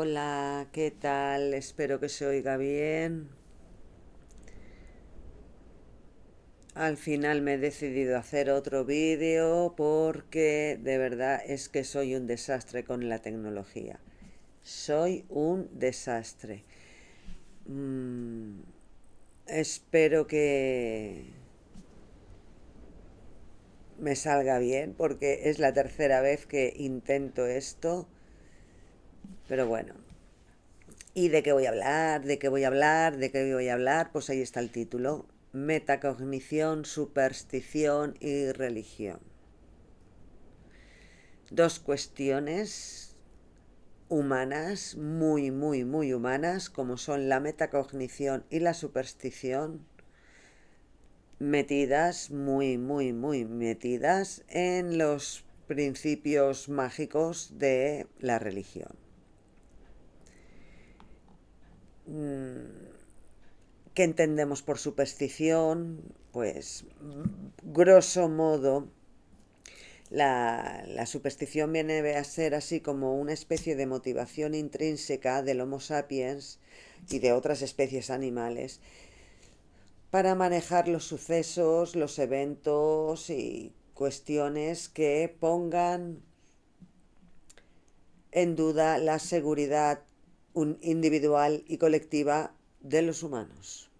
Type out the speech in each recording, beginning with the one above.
Hola, ¿qué tal? Espero que se oiga bien. Al final me he decidido a hacer otro vídeo porque de verdad es que soy un desastre con la tecnología. Soy un desastre. Mm, espero que me salga bien porque es la tercera vez que intento esto. Pero bueno, ¿y de qué voy a hablar? ¿De qué voy a hablar? ¿De qué voy a hablar? Pues ahí está el título. Metacognición, superstición y religión. Dos cuestiones humanas, muy humanas, como son la metacognición y la superstición, metidas, muy metidas en los principios mágicos de la religión. ¿Qué entendemos por superstición? Pues, grosso modo, la superstición viene a ser así como una especie de motivación intrínseca del Homo sapiens y de otras especies animales para manejar los sucesos, los eventos y cuestiones que pongan en duda la seguridad individual y colectiva de los humanos.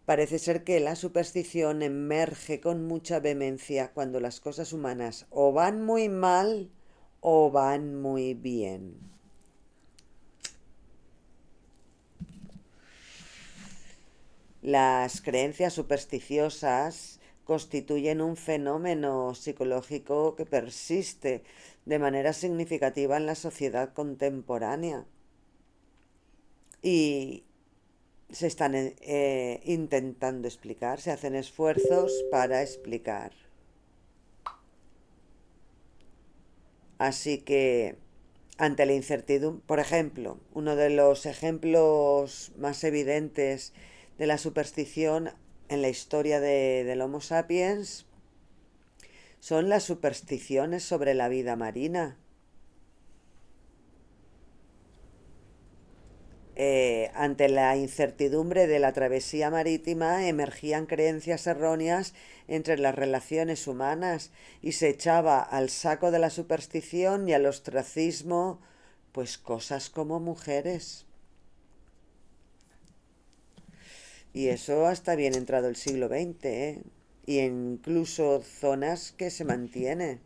Parece ser que la superstición emerge con mucha vehemencia cuando las cosas humanas o van muy mal o van muy bien. Las creencias supersticiosas constituyen un fenómeno psicológico que persiste de manera significativa en la sociedad contemporánea y se están intentando explicar, se hacen esfuerzos para explicar. Así que, ante la incertidumbre, por ejemplo, uno de los ejemplos más evidentes de la superstición en la historia del Homo sapiens son las supersticiones sobre la vida marina. Ante la incertidumbre de la travesía marítima emergían creencias erróneas entre las relaciones humanas y se echaba al saco de la superstición y al ostracismo pues cosas como mujeres. Y eso hasta bien entrado el siglo XX, ¿eh? Y incluso zonas que se mantiene.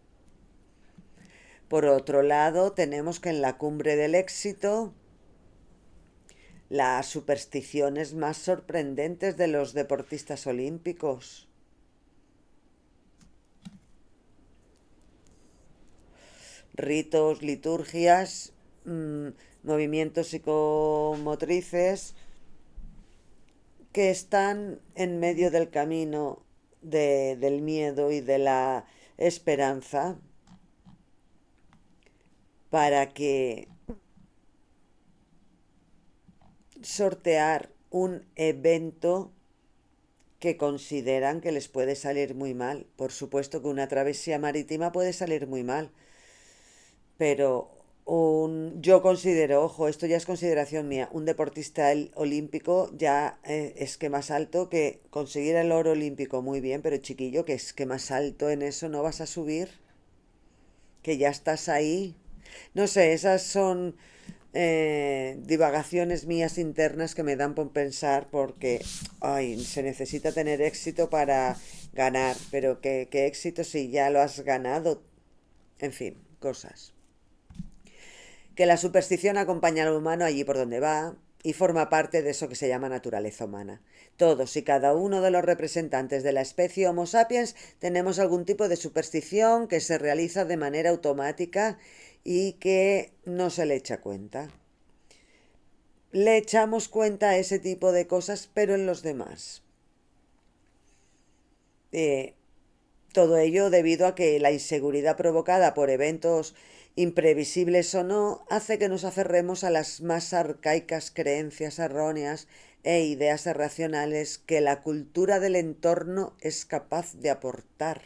Por otro lado, tenemos que en la cumbre del éxito las supersticiones más sorprendentes de los deportistas olímpicos. Ritos, liturgias, movimientos psicomotrices que están en medio del camino del miedo y de la esperanza para que sortear un evento que consideran que les puede salir muy mal. Por supuesto que una travesía marítima puede salir muy mal, pero yo considero, ojo, esto ya es consideración mía, un deportista olímpico ya es que más alto que conseguir el oro olímpico, muy bien, pero chiquillo, que es que más alto en eso no vas a subir, que ya estás ahí. No sé, esas son divagaciones mías internas que me dan por pensar porque ay, se necesita tener éxito para ganar, pero ¿qué éxito si ya lo has ganado? En fin, cosas. Que la superstición acompaña al humano allí por donde va y forma parte de eso que se llama naturaleza humana. Todos y cada uno de los representantes de la especie Homo sapiens tenemos algún tipo de superstición que se realiza de manera automática y que no se le echa cuenta. Le echamos cuenta a ese tipo de cosas, pero en los demás. Eh, Todo ello debido a que la inseguridad provocada por eventos imprevisibles o no hace que nos aferremos a las más arcaicas creencias erróneas e ideas irracionales que la cultura del entorno es capaz de aportar.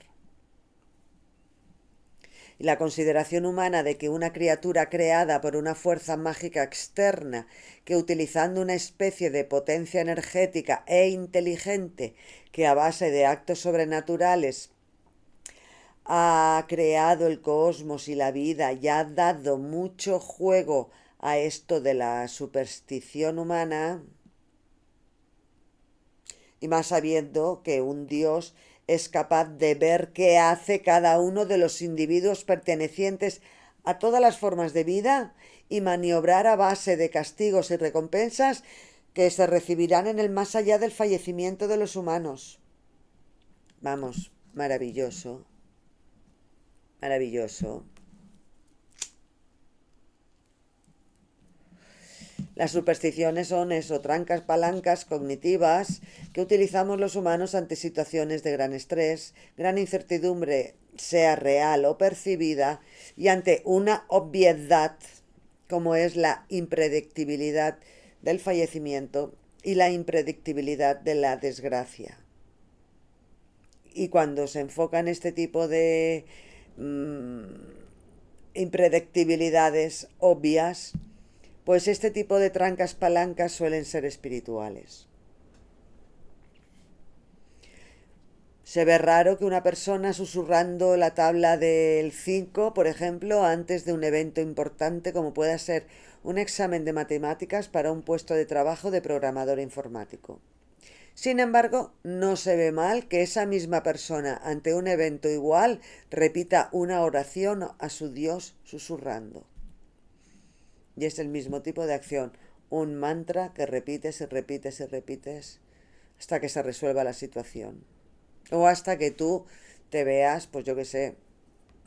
Y la consideración humana de que una criatura creada por una fuerza mágica externa, que utilizando una especie de potencia energética e inteligente, que a base de actos sobrenaturales ha creado el cosmos y la vida y ha dado mucho juego a esto de la superstición humana, y más sabiendo que un Dios es capaz de ver qué hace cada uno de los individuos pertenecientes a todas las formas de vida y maniobrar a base de castigos y recompensas que se recibirán en el más allá del fallecimiento de los humanos. Vamos, maravilloso, maravilloso. Las supersticiones son eso, trancas, palancas cognitivas que utilizamos los humanos ante situaciones de gran estrés, gran incertidumbre, sea real o percibida, y ante una obviedad como es la impredictibilidad del fallecimiento y la impredictibilidad de la desgracia. Y cuando se enfocan este tipo de impredictibilidades obvias, pues este tipo de trancas palancas suelen ser espirituales. Se ve raro que una persona susurrando la tabla del 5, por ejemplo, antes de un evento importante como pueda ser un examen de matemáticas para un puesto de trabajo de programador informático. Sin embargo, no se ve mal que esa misma persona ante un evento igual repita una oración a su Dios susurrando. Y es el mismo tipo de acción, un mantra que repites y repites y repites hasta que se resuelva la situación. O hasta que tú te veas, pues yo qué sé,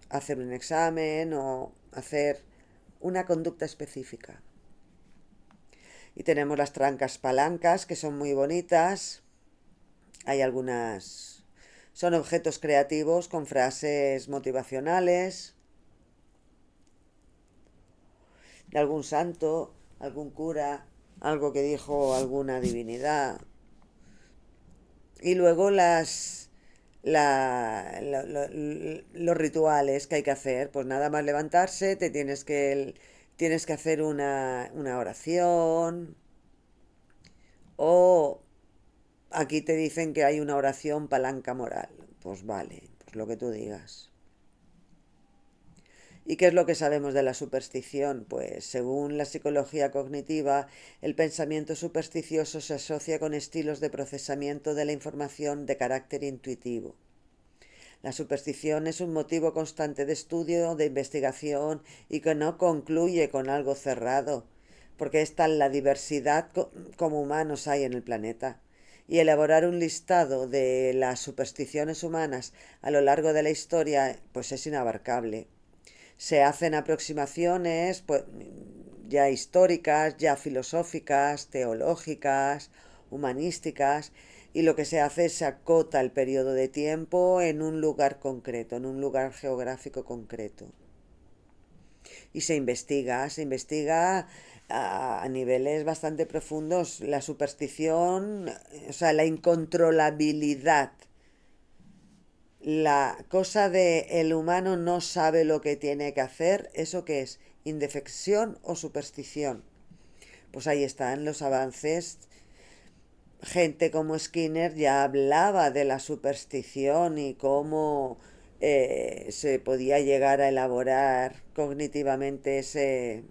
hacer un examen o hacer una conducta específica. Y tenemos las trancas palancas, que son muy bonitas. Hay algunas... Son objetos creativos con frases motivacionales de algún santo, algún cura, algo que dijo alguna divinidad. Y luego los rituales que hay que hacer, pues nada más levantarse, tienes que hacer una oración, o aquí te dicen que hay una oración palanca moral. Pues vale, pues lo que tú digas. ¿Y qué es lo que sabemos de la superstición? Pues según la psicología cognitiva, el pensamiento supersticioso se asocia con estilos de procesamiento de la información de carácter intuitivo. La superstición es un motivo constante de estudio, de investigación y que no concluye con algo cerrado, porque es tal la diversidad como humanos hay en el planeta. Y elaborar un listado de las supersticiones humanas a lo largo de la historia pues es inabarcable. Se hacen aproximaciones pues, ya históricas, ya filosóficas, teológicas, humanísticas, y lo que se hace es se acota el periodo de tiempo en un lugar concreto, en un lugar geográfico concreto. Y se investiga a niveles bastante profundos la superstición, o sea, la incontrolabilidad, la cosa de el humano no sabe lo que tiene que hacer, ¿eso qué es? ¿Indefección o superstición? Pues ahí están los avances. Gente como Skinner ya hablaba de la superstición y cómo se podía llegar a elaborar cognitivamente ese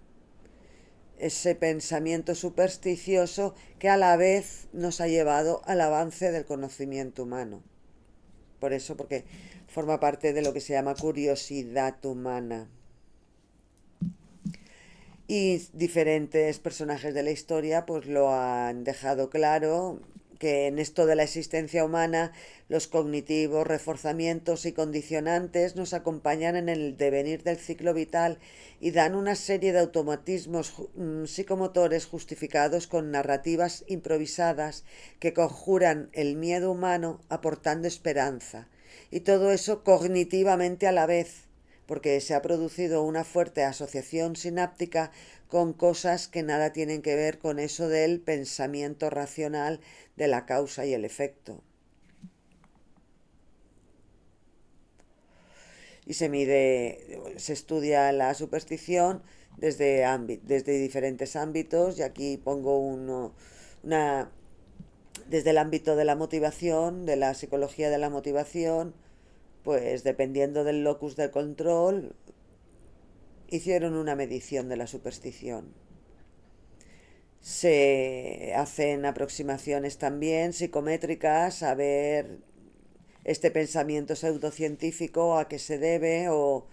pensamiento supersticioso que a la vez nos ha llevado al avance del conocimiento humano. Por eso, porque forma parte de lo que se llama curiosidad humana. Y diferentes personajes de la historia pues lo han dejado claro, que en esto de la existencia humana los cognitivos, reforzamientos y condicionantes nos acompañan en el devenir del ciclo vital y dan una serie de automatismos psicomotores justificados con narrativas improvisadas que conjuran el miedo humano aportando esperanza. Y todo eso cognitivamente a la vez, porque se ha producido una fuerte asociación sináptica con cosas que nada tienen que ver con eso del pensamiento racional de la causa y el efecto. y se estudia la superstición desde diferentes ámbitos, y aquí pongo una, desde el ámbito de la motivación, de la psicología de la motivación, pues dependiendo del locus de control, hicieron una medición de la superstición. Se hacen aproximaciones también psicométricas a ver este pensamiento pseudocientífico a qué se debe, o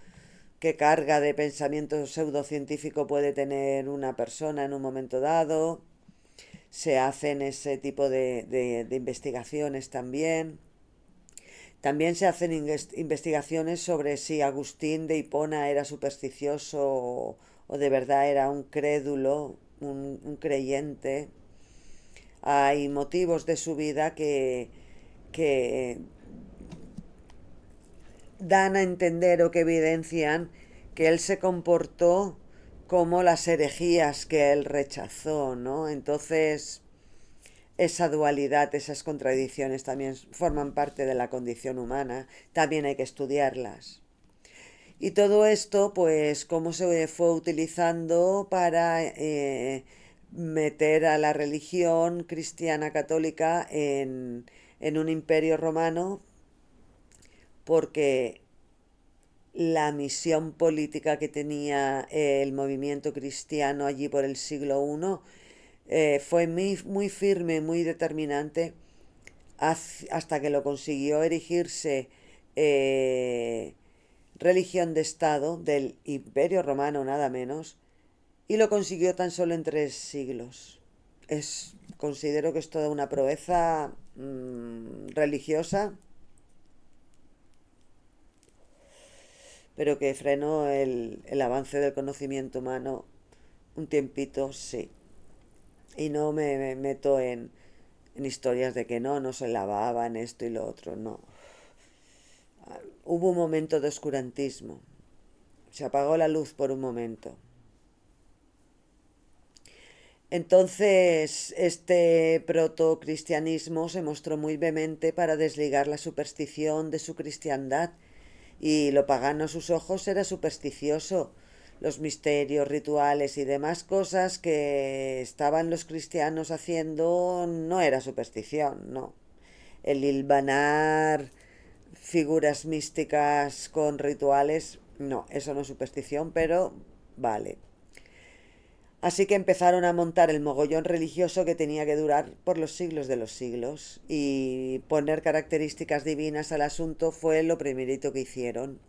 qué carga de pensamiento pseudocientífico puede tener una persona en un momento dado. Se hacen ese tipo de investigaciones también. También se hacen investigaciones sobre si Agustín de Hipona era supersticioso o de verdad era un crédulo, un creyente. Hay motivos de su vida que dan a entender o que evidencian que él se comportó como las herejías que él rechazó, ¿no? Entonces, esa dualidad, esas contradicciones también forman parte de la condición humana, también hay que estudiarlas. Y todo esto, pues, cómo se fue utilizando para meter a la religión cristiana católica en un imperio romano, porque la misión política que tenía el movimiento cristiano allí por el siglo I fue muy firme, muy determinante, hasta que lo consiguió erigirse eh, religión de Estado del Imperio Romano, nada menos, y lo consiguió tan solo en 3 siglos. Considero que es toda una proeza religiosa, pero que frenó el avance del conocimiento humano un tiempito, sí. Y no me meto en historias de que no se lavaban esto y lo otro, no. Hubo un momento de oscurantismo. Se apagó la luz por un momento. Entonces, este protocristianismo se mostró muy vehemente para desligar la superstición de su cristiandad, y lo pagano a sus ojos era supersticioso. Los misterios, rituales y demás cosas que estaban los cristianos haciendo no era superstición, no. El hilvanar figuras místicas con rituales, no, eso no es superstición, pero vale. Así que empezaron a montar el mogollón religioso que tenía que durar por los siglos de los siglos, y poner características divinas al asunto fue lo primerito que hicieron.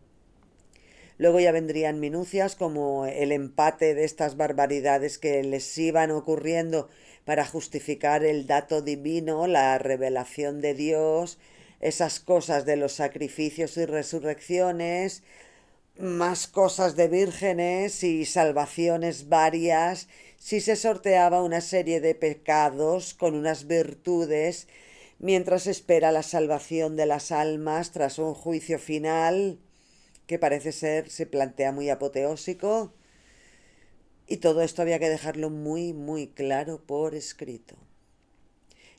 Luego ya vendrían minucias como el empate de estas barbaridades que les iban ocurriendo para justificar el dato divino, la revelación de Dios, esas cosas de los sacrificios y resurrecciones, más cosas de vírgenes y salvaciones varias, si se sorteaba una serie de pecados con unas virtudes, mientras espera la salvación de las almas tras un juicio final que parece ser, se plantea muy apoteósico, y todo esto había que dejarlo muy claro por escrito.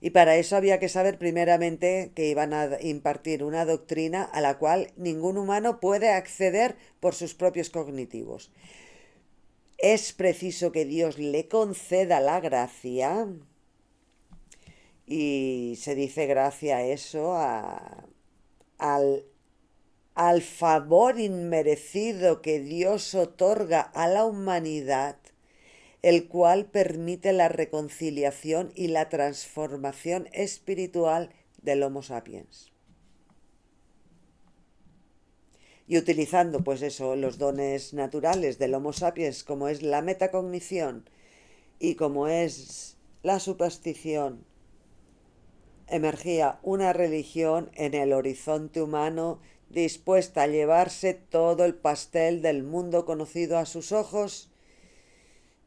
Y para eso había que saber primeramente que iban a impartir una doctrina a la cual ningún humano puede acceder por sus propios cognitivos. Es preciso que Dios le conceda la gracia, y se dice gracia eso al, al favor inmerecido que Dios otorga a la humanidad, el cual permite la reconciliación y la transformación espiritual del Homo sapiens. Y utilizando, pues eso, los dones naturales del Homo sapiens, como es la metacognición y como es la superstición, emergía una religión en el horizonte humano dispuesta a llevarse todo el pastel del mundo conocido a sus ojos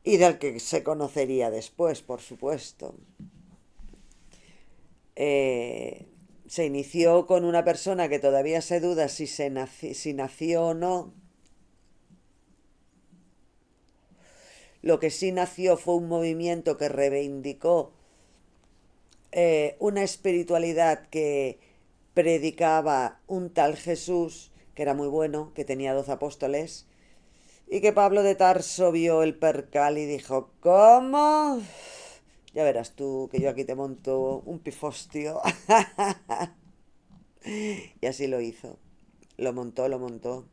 y del que se conocería después, por supuesto. Se inició con una persona que todavía se duda si nació o no. Lo que sí nació fue un movimiento que reivindicó una espiritualidad que predicaba un tal Jesús que era muy bueno, que tenía 12 apóstoles, y que Pablo de Tarso vio el percal y dijo, ¿cómo? Ya verás tú que yo aquí te monto un pifostio. Y así lo hizo. Lo montó, lo montó.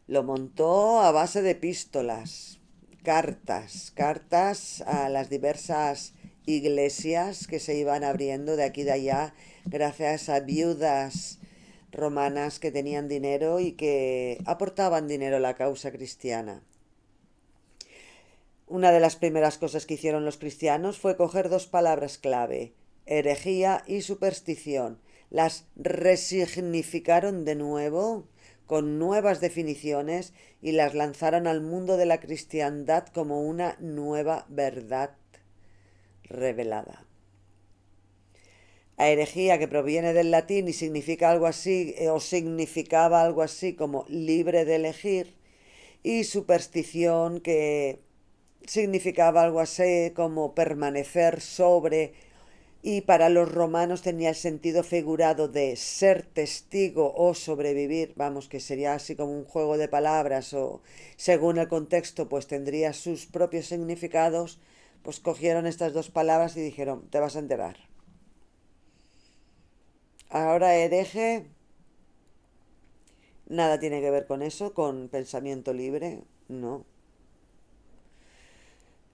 Lo montó a base de epístolas, cartas a las diversas iglesias que se iban abriendo de aquí y de allá gracias a viudas romanas que tenían dinero y que aportaban dinero a la causa cristiana. Una de las primeras cosas que hicieron los cristianos fue coger dos palabras clave, herejía y superstición. Las resignificaron de nuevo con nuevas definiciones y las lanzaron al mundo de la cristiandad como una nueva verdad revelada. A herejía, que proviene del latín y significa algo así, o significaba algo así como libre de elegir, y superstición, que significaba algo así como permanecer sobre, y para los romanos tenía el sentido figurado de ser testigo o sobrevivir, vamos, que sería así como un juego de palabras o según el contexto pues tendría sus propios significados. Pues cogieron estas dos palabras y dijeron, te vas a enterar. Ahora hereje nada tiene que ver con eso, con pensamiento libre, no.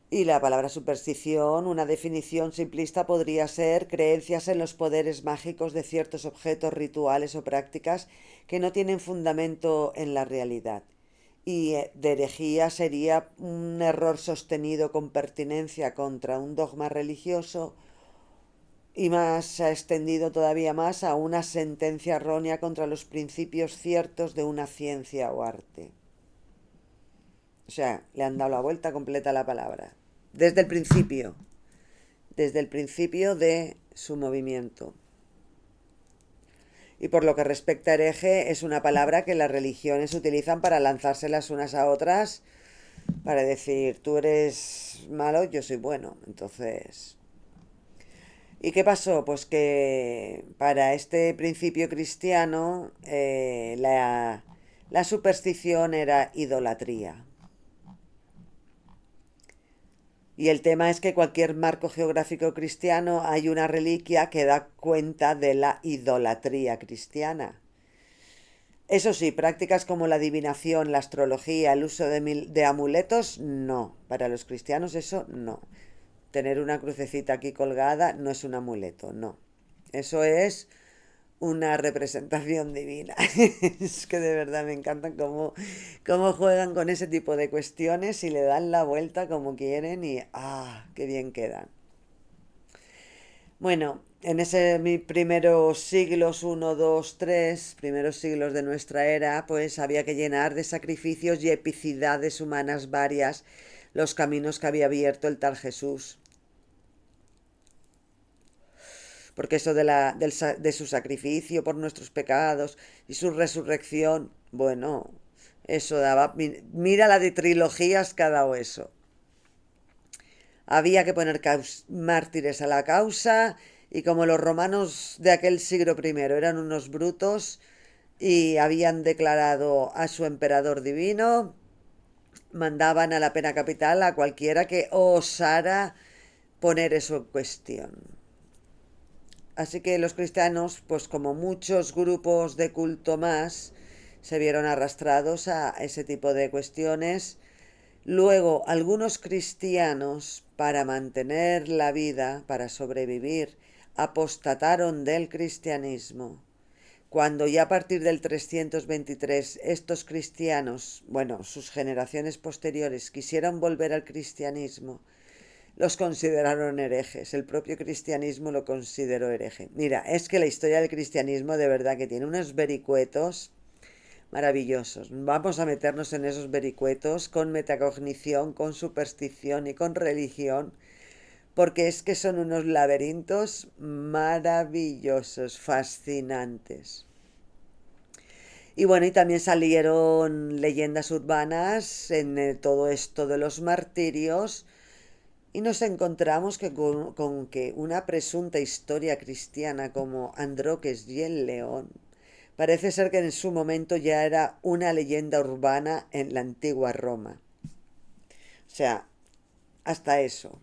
Y la palabra superstición, una definición simplista podría ser creencias en los poderes mágicos de ciertos objetos rituales o prácticas que no tienen fundamento en la realidad. Y de herejía sería un error sostenido con pertinencia contra un dogma religioso y más se ha extendido todavía más a una sentencia errónea contra los principios ciertos de una ciencia o arte. O sea, le han dado la vuelta completa a la palabra. Desde el principio de su movimiento. Y por lo que respecta a hereje, es una palabra que las religiones utilizan para lanzárselas unas a otras, para decir, tú eres malo, yo soy bueno. Entonces, ¿y qué pasó? Pues que para este principio cristiano la superstición era idolatría. Y el tema es que cualquier marco geográfico cristiano hay una reliquia que da cuenta de la idolatría cristiana. Eso sí, prácticas como la adivinación, la astrología, el uso de amuletos, no. Para los cristianos eso no. Tener una crucecita aquí colgada no es un amuleto, no. Eso es una representación divina. Es que de verdad me encantan cómo juegan con ese tipo de cuestiones y le dan la vuelta como quieren y qué bien quedan. Bueno, en ese mis primeros siglos, uno, 2, 3, primeros siglos de nuestra era, pues había que llenar de sacrificios y epicidades humanas varias los caminos que había abierto el tal Jesús. Porque eso de su sacrificio por nuestros pecados y su resurrección, bueno, eso daba, mira la de trilogías que ha dado eso. Había que poner mártires a la causa y como los romanos de aquel siglo primero eran unos brutos y habían declarado a su emperador divino, mandaban a la pena capital a cualquiera que osara poner eso en cuestión. Así que los cristianos, pues como muchos grupos de culto más, se vieron arrastrados a ese tipo de cuestiones. Luego, algunos cristianos, para mantener la vida, para sobrevivir, apostataron del cristianismo. Cuando ya a partir del 323 estos cristianos, bueno, sus generaciones posteriores, quisieron volver al cristianismo, los consideraron herejes. El propio cristianismo lo consideró hereje. Mira, es que la historia del cristianismo de verdad que tiene unos vericuetos maravillosos. Vamos a meternos en esos vericuetos con metacognición, con superstición y con religión, porque es que son unos laberintos maravillosos, fascinantes. Y bueno, y también salieron leyendas urbanas en todo esto de los martirios, Y nos encontramos con que una presunta historia cristiana como Androques y el León parece ser que en su momento ya era una leyenda urbana en la antigua Roma. O sea, hasta eso.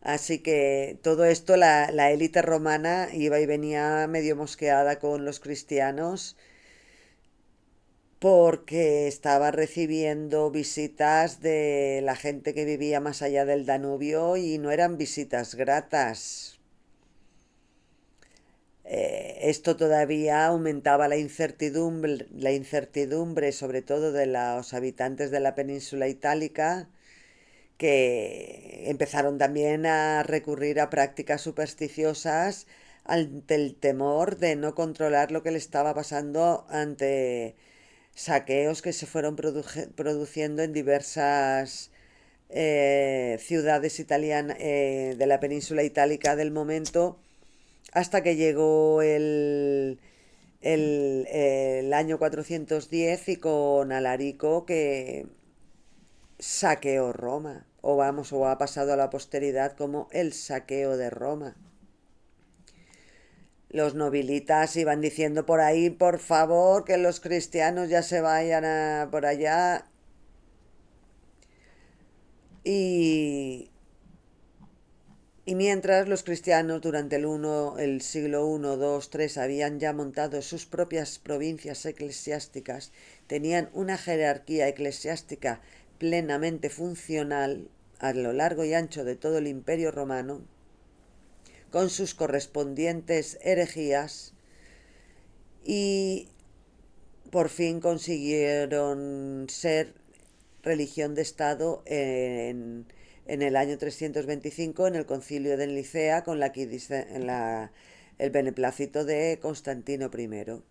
Así que todo esto, la élite romana iba y venía medio mosqueada con los cristianos porque estaba recibiendo visitas de la gente que vivía más allá del Danubio y no eran visitas gratas. Esto todavía aumentaba la incertidumbre sobre todo de los habitantes de la península itálica, que empezaron también a recurrir a prácticas supersticiosas ante el temor de no controlar lo que le estaba pasando ante saqueos que se fueron produciendo en diversas ciudades italianas de la península itálica del momento, hasta que llegó el año 410 y con Alarico que saqueó Roma, o vamos, o ha pasado a la posteridad como el saqueo de Roma. Los nobilitas iban diciendo por ahí, por favor, que los cristianos ya se vayan por allá. Y, y mientras los cristianos durante el siglo I, II, III habían ya montado sus propias provincias eclesiásticas, tenían una jerarquía eclesiástica plenamente funcional a lo largo y ancho de todo el Imperio Romano, con sus correspondientes herejías, y por fin consiguieron ser religión de Estado en el año 325 en el concilio de Nicea con el beneplácito de Constantino I.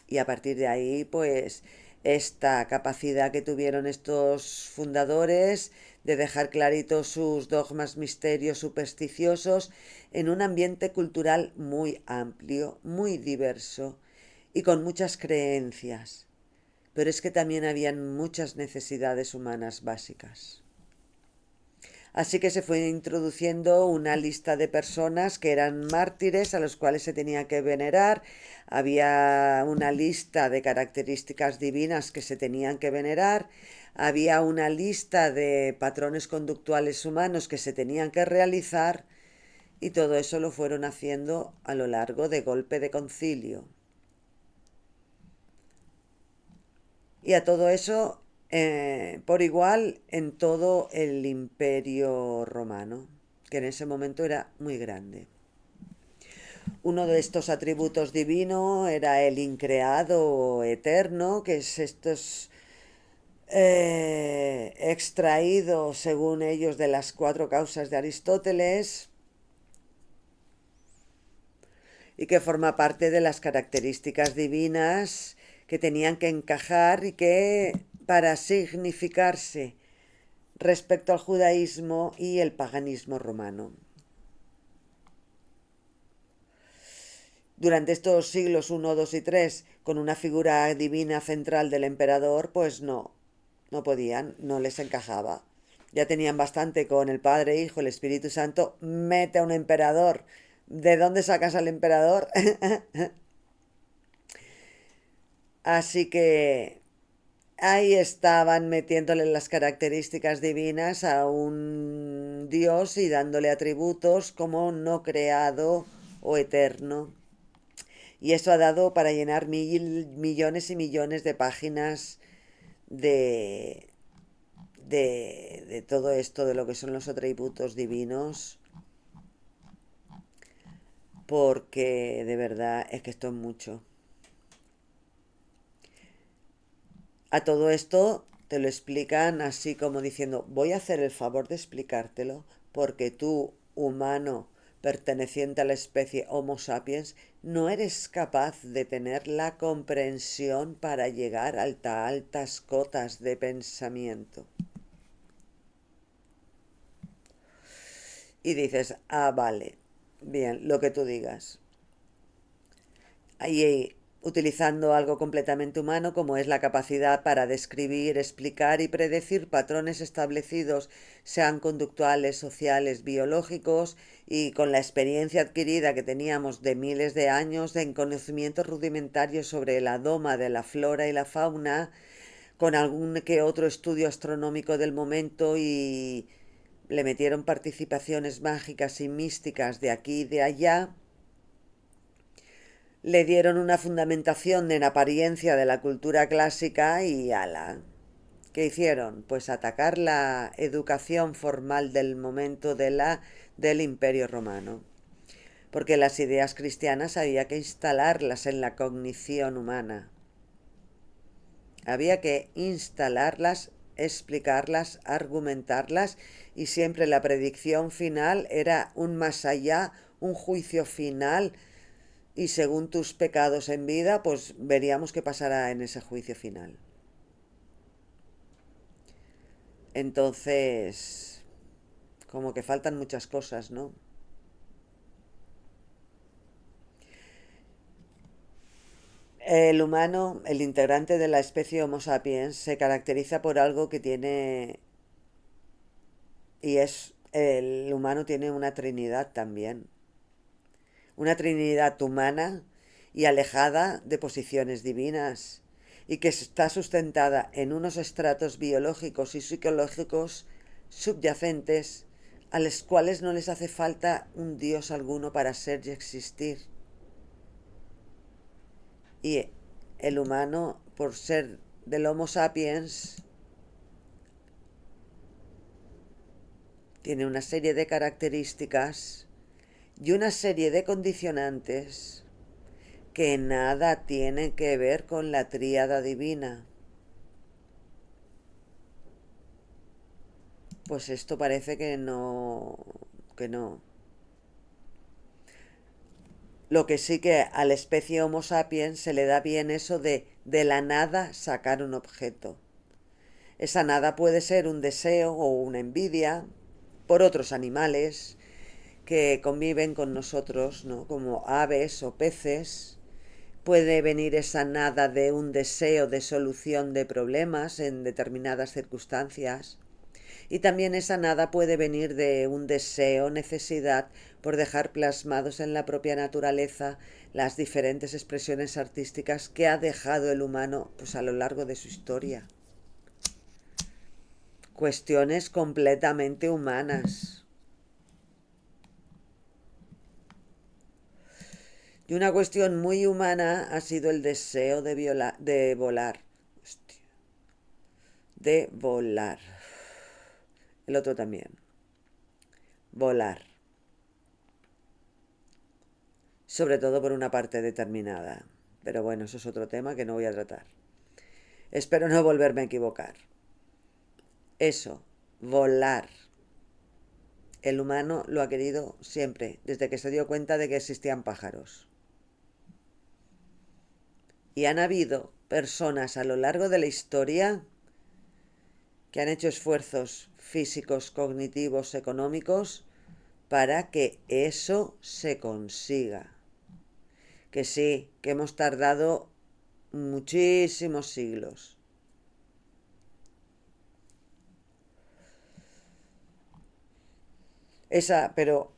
Y a partir de ahí, pues esta capacidad que tuvieron estos fundadores de dejar claritos sus dogmas, misterios supersticiosos en un ambiente cultural muy amplio, muy diverso y con muchas creencias. Pero es que también habían muchas necesidades humanas básicas. Así que se fue introduciendo una lista de personas que eran mártires a los cuales se tenía que venerar. Había una lista de características divinas que se tenían que venerar. Había una lista de patrones conductuales humanos que se tenían que realizar. Y todo eso lo fueron haciendo a lo largo de golpe de concilio. Y a todo eso por igual en todo el imperio romano, que en ese momento era muy grande. Uno de estos atributos divinos era el increado eterno, que es estos extraído según ellos de las cuatro causas de Aristóteles y que forma parte de las características divinas que tenían que encajar y que para significarse respecto al judaísmo y el paganismo romano. Durante estos siglos I, II y III, con una figura divina central del emperador, pues no podían, no les encajaba. Ya tenían bastante con el Padre, Hijo, el Espíritu Santo, mete a un emperador. ¿De dónde sacas al emperador? Así que ahí estaban metiéndole las características divinas a un dios y dándole atributos como no creado o eterno. Y eso ha dado para llenar millones y millones de páginas de, de todo esto, de lo que son los atributos divinos, porque de verdad es que esto es mucho. A todo esto te lo explican así como diciendo, voy a hacer el favor de explicártelo porque tú, humano perteneciente a la especie Homo sapiens, no eres capaz de tener la comprensión para llegar a altas cotas de pensamiento. Y dices, ah, vale, bien, lo que tú digas. Hay utilizando algo completamente humano como es la capacidad para describir, explicar y predecir patrones establecidos, sean conductuales, sociales, biológicos, y con la experiencia adquirida que teníamos de miles de años de conocimientos rudimentarios sobre la doma de la flora y la fauna, con algún que otro estudio astronómico del momento, y le metieron participaciones mágicas y místicas de aquí y de allá, le dieron una fundamentación en apariencia de la cultura clásica y ala. ¿Qué hicieron? Pues atacar la educación formal del momento del Imperio Romano. Porque las ideas cristianas había que instalarlas en la cognición humana. Había que instalarlas, explicarlas, argumentarlas, y siempre la predicción final era un más allá, un juicio final, y según tus pecados en vida, pues veríamos qué pasará en ese juicio final. Entonces, como que faltan muchas cosas, ¿no? El humano, el integrante de la especie Homo sapiens, se caracteriza por algo que tiene, y es, el humano tiene una trinidad también, una trinidad humana y alejada de posiciones divinas, y que está sustentada en unos estratos biológicos y psicológicos subyacentes a los cuales no les hace falta un dios alguno para ser y existir. Y el humano, por ser del Homo sapiens, tiene una serie de características y una serie de condicionantes que nada tienen que ver con la tríada divina. Pues esto parece que no, que no. Lo que sí que a la especie Homo sapiens se le da bien eso de la nada sacar un objeto. Esa nada puede ser un deseo o una envidia por otros animales que conviven con nosotros, ¿no? Como aves o peces. Puede venir esa nada de un deseo de solución de problemas en determinadas circunstancias. Y también esa nada puede venir de un deseo, necesidad por dejar plasmados en la propia naturaleza las diferentes expresiones artísticas que ha dejado el humano, pues, a lo largo de su historia. Cuestiones completamente humanas. Y una cuestión muy humana ha sido el deseo de volar. Hostia. De volar. El otro también. Volar. Sobre todo por una parte determinada. Pero bueno, eso es otro tema que no voy a tratar. Espero no volverme a equivocar. Eso, volar. El humano lo ha querido siempre, desde que se dio cuenta de que existían pájaros. Y han habido personas a lo largo de la historia que han hecho esfuerzos físicos, cognitivos, económicos para que eso se consiga. Que sí, que hemos tardado muchísimos siglos. Pero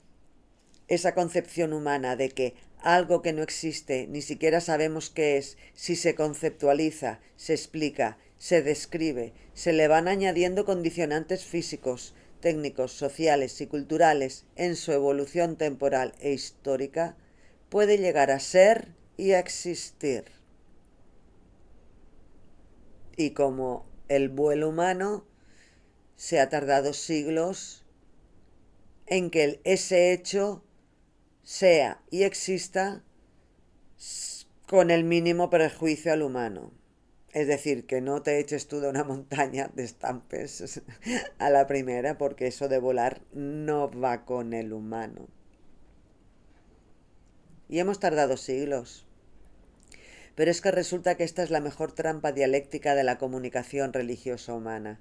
esa concepción humana de que algo que no existe, ni siquiera sabemos qué es, si se conceptualiza, se explica, se describe, se le van añadiendo condicionantes físicos, técnicos, sociales y culturales en su evolución temporal e histórica, puede llegar a ser y a existir. Y como el vuelo humano se ha tardado siglos en que ese hecho sea y exista con el mínimo perjuicio al humano. Es decir, que no te eches tú de una montaña de estampes a la primera, porque eso de volar no va con el humano. Y hemos tardado siglos. Pero es que resulta que esta es la mejor trampa dialéctica de la comunicación religiosa humana.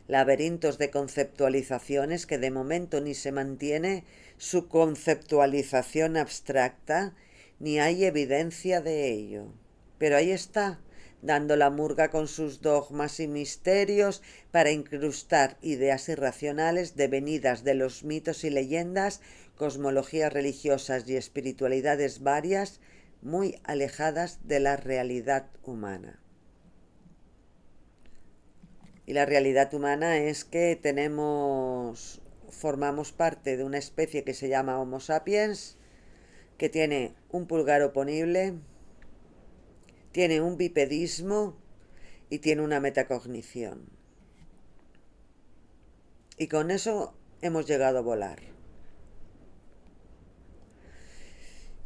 Laberintos de conceptualizaciones que de momento ni se mantiene su conceptualización abstracta, ni hay evidencia de ello. Pero ahí está, dando la murga con sus dogmas y misterios para incrustar ideas irracionales devenidas de los mitos y leyendas, cosmologías religiosas y espiritualidades varias, muy alejadas de la realidad humana. Y la realidad humana es que formamos parte de una especie que se llama Homo sapiens, que tiene un pulgar oponible, tiene un bipedismo y tiene una metacognición. Y con eso hemos llegado a volar.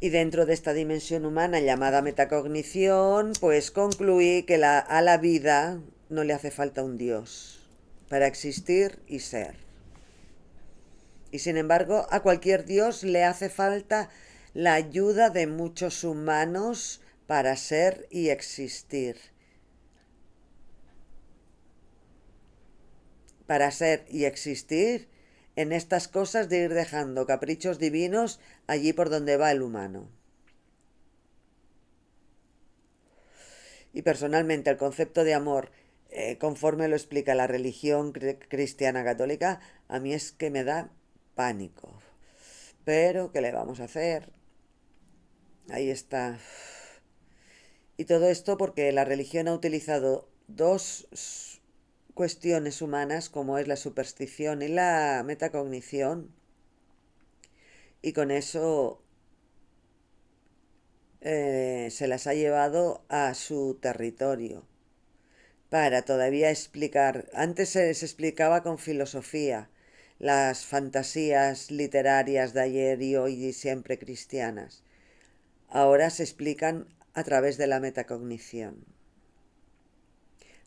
Y dentro de esta dimensión humana llamada metacognición, pues concluí que a la vida no le hace falta un Dios para existir y ser. Y sin embargo, a cualquier Dios le hace falta la ayuda de muchos humanos para ser y existir. Para ser y existir en estas cosas de ir dejando caprichos divinos allí por donde va el humano. Y personalmente el concepto de amor, conforme lo explica la religión cristiana católica, a mí es que me da pánico. Pero, ¿qué le vamos a hacer? Ahí está. Y todo esto porque la religión ha utilizado dos cuestiones humanas como es la superstición y la metacognición, y con eso se las ha llevado a su territorio para todavía explicar. Antes se explicaba con filosofía las fantasías literarias de ayer y hoy y siempre cristianas. Ahora se explican a través de la metacognición.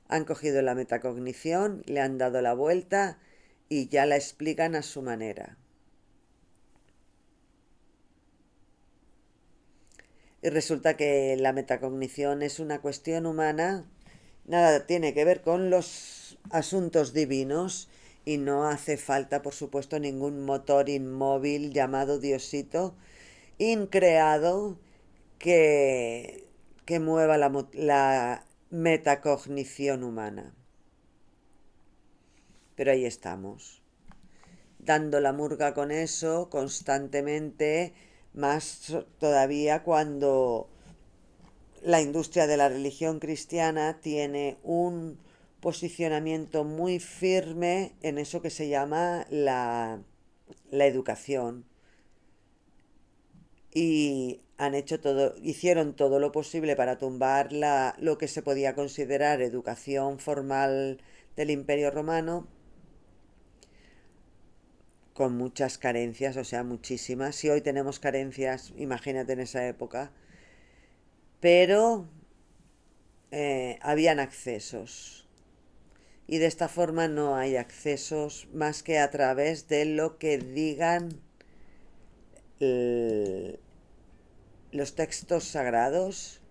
Han cogido la metacognición, le han dado la vuelta y ya la explican a su manera. Y resulta que la metacognición es una cuestión humana, nada tiene que ver con los asuntos divinos y no hace falta, por supuesto, ningún motor inmóvil llamado Diosito, increado, que, que mueva la metacognición humana. Pero ahí estamos, dando la murga con eso constantemente, más todavía cuando la industria de la religión cristiana tiene un posicionamiento muy firme en eso que se llama la educación. Y hicieron todo lo posible para tumbar lo que se podía considerar educación formal del Imperio Romano, con muchas carencias, o sea, muchísimas. Si hoy tenemos carencias, imagínate en esa época. Pero habían accesos. Y de esta forma no hay accesos más que a través de lo que digan los textos sagrados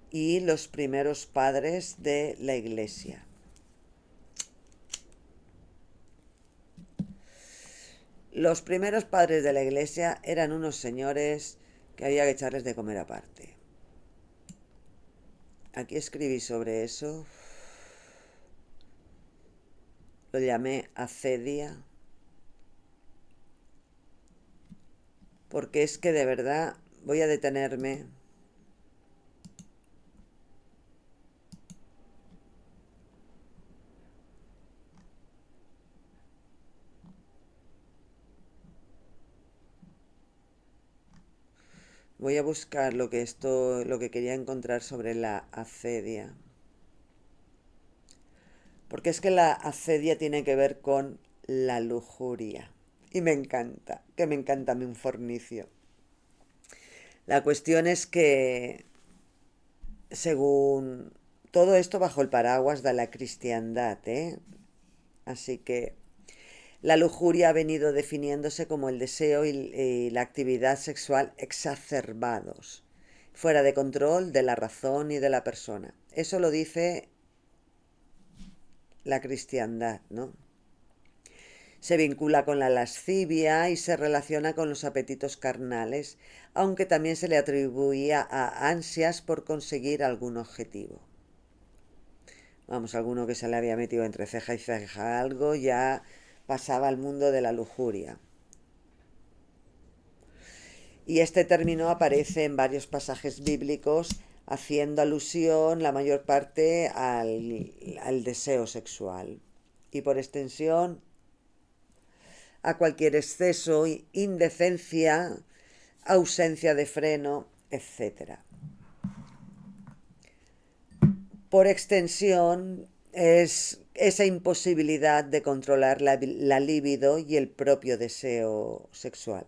y los primeros padres de la iglesia. Los primeros padres de la iglesia eran unos señores que había que echarles de comer aparte. Aquí escribí sobre eso. Lo llamé acedia. Porque es que de verdad voy a detenerme. Voy a buscar lo que quería encontrar sobre la acedia. Porque es que la acedia tiene que ver con la lujuria. Y me encanta, que me encanta mi fornicio. La cuestión es que, según todo esto bajo el paraguas de la cristiandad, ¿eh? Así que la lujuria ha venido definiéndose como el deseo y la actividad sexual exacerbados, fuera de control de la razón y de la persona. Eso lo dice la cristiandad, ¿no? Se vincula con la lascivia y se relaciona con los apetitos carnales, aunque también se le atribuía a ansias por conseguir algún objetivo. Vamos, alguno que se le había metido entre ceja y ceja algo ya pasaba al mundo de la lujuria. Y este término aparece en varios pasajes bíblicos haciendo alusión la mayor parte al deseo sexual y por extensión a cualquier exceso, indecencia, ausencia de freno, etcétera. Por extensión es esa imposibilidad de controlar la libido y el propio deseo sexual.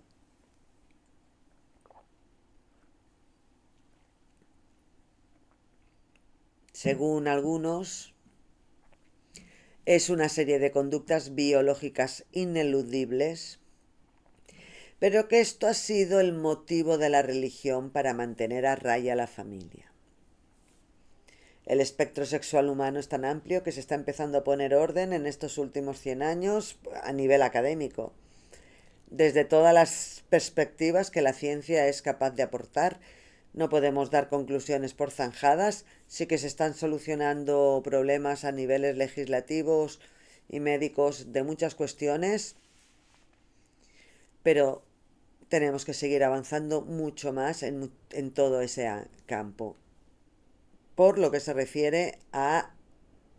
Según algunos, es una serie de conductas biológicas ineludibles, pero que esto ha sido el motivo de la religión para mantener a raya la familia. El espectro sexual humano es tan amplio que se está empezando a poner orden en estos últimos 100 años a nivel académico, desde todas las perspectivas que la ciencia es capaz de aportar. No podemos dar conclusiones por zanjadas, sí que se están solucionando problemas a niveles legislativos y médicos de muchas cuestiones, pero tenemos que seguir avanzando mucho más en todo ese campo, por lo que se refiere a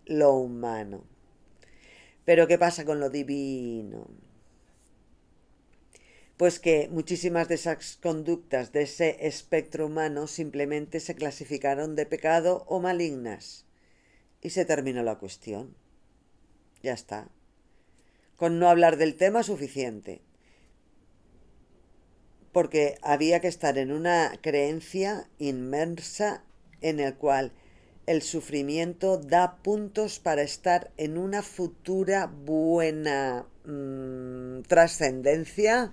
lo humano. Pero ¿qué pasa con lo divino? Pues que muchísimas de esas conductas de ese espectro humano simplemente se clasificaron de pecado o malignas. Y se terminó la cuestión. Ya está. Con no hablar del tema suficiente. Porque había que estar en una creencia inmersa en el cual el sufrimiento da puntos para estar en una futura buena trascendencia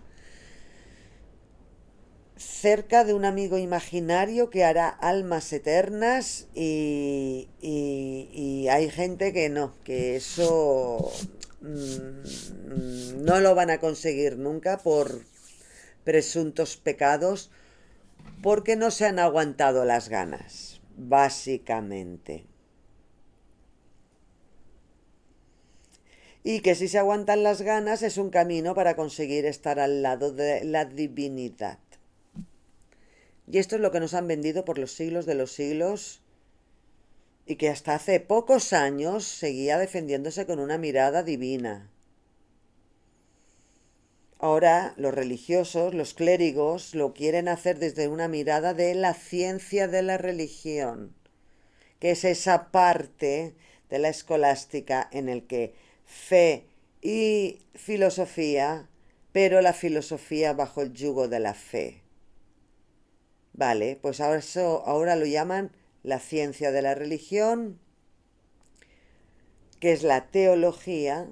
cerca de un amigo imaginario que hará almas eternas y hay gente que no, que eso no lo van a conseguir nunca por presuntos pecados porque no se han aguantado las ganas, básicamente. Y que si se aguantan las ganas es un camino para conseguir estar al lado de la divinidad. Y esto es lo que nos han vendido por los siglos de los siglos y que hasta hace pocos años seguía defendiéndose con una mirada divina. Ahora los religiosos, los clérigos, lo quieren hacer desde una mirada de la ciencia de la religión, que es esa parte de la escolástica en el que fe y filosofía, pero la filosofía bajo el yugo de la fe. Vale, pues ahora lo llaman la ciencia de la religión, que es la teología,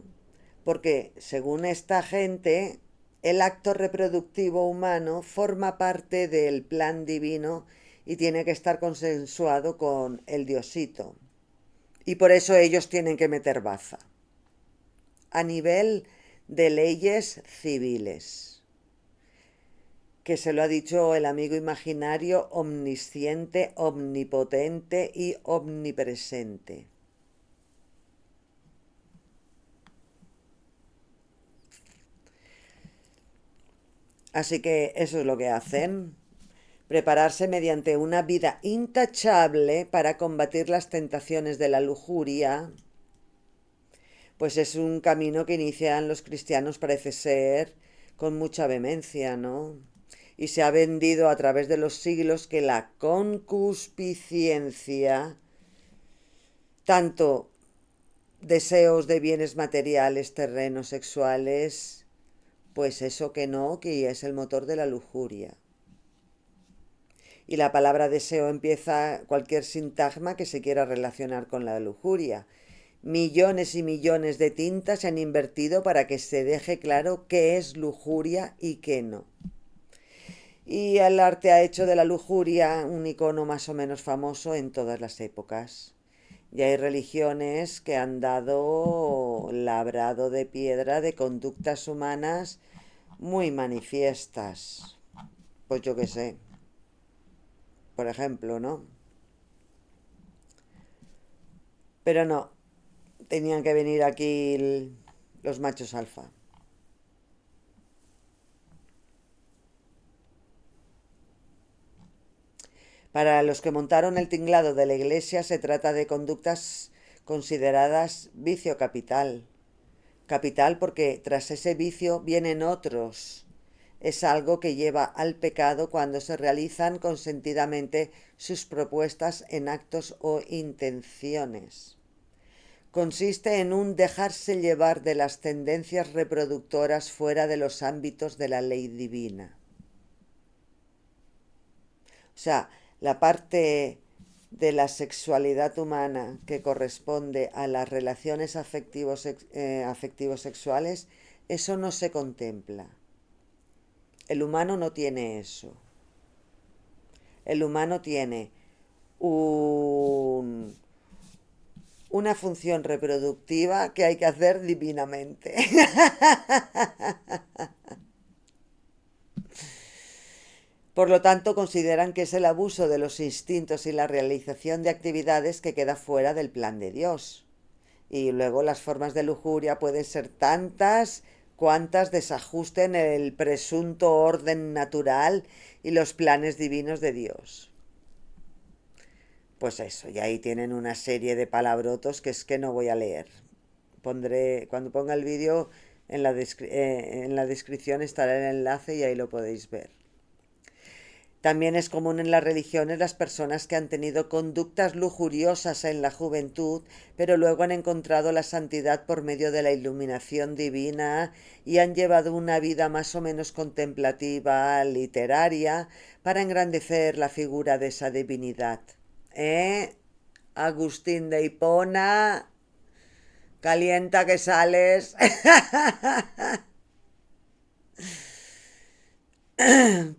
porque según esta gente, el acto reproductivo humano forma parte del plan divino y tiene que estar consensuado con el diosito. Y por eso ellos tienen que meter baza a nivel de leyes civiles, que se lo ha dicho el amigo imaginario omnisciente, omnipotente y omnipresente. Así que eso es lo que hacen, prepararse mediante una vida intachable para combatir las tentaciones de la lujuria, pues es un camino que inician los cristianos, parece ser, con mucha vehemencia, ¿no? Y se ha vendido a través de los siglos que la concupiscencia, tanto deseos de bienes materiales, terrenos, sexuales, pues eso que no, que es el motor de la lujuria. Y la palabra deseo empieza cualquier sintagma que se quiera relacionar con la lujuria. Millones y millones de tintas se han invertido para que se deje claro qué es lujuria y qué no. Y el arte ha hecho de la lujuria un icono más o menos famoso en todas las épocas. Y hay religiones que han dado labrado de piedra de conductas humanas muy manifiestas. Pues yo qué sé, por ejemplo, ¿no? Pero no, tenían que venir aquí los machos alfa. Para los que montaron el tinglado de la iglesia se trata de conductas consideradas vicio capital. Capital porque tras ese vicio vienen otros. Es algo que lleva al pecado cuando se realizan consentidamente sus propuestas en actos o intenciones. Consiste en un dejarse llevar de las tendencias reproductoras fuera de los ámbitos de la ley divina. O sea, la parte de la sexualidad humana que corresponde a las relaciones afectivos sexuales, eso no se contempla. El humano no tiene eso. El humano tiene un, una función reproductiva que hay que hacer divinamente. Por lo tanto, consideran que es el abuso de los instintos y la realización de actividades que queda fuera del plan de Dios. Y luego las formas de lujuria pueden ser tantas cuantas desajusten el presunto orden natural y los planes divinos de Dios. Pues eso, y ahí tienen una serie de palabrotos que es que no voy a leer. Pondré, cuando ponga el vídeo, en la descripción estará el enlace y ahí lo podéis ver. También es común en las religiones las personas que han tenido conductas lujuriosas en la juventud, pero luego han encontrado la santidad por medio de la iluminación divina y han llevado una vida más o menos contemplativa, literaria, para engrandecer la figura de esa divinidad. ¿Eh? Agustín de Hipona, calienta que sales.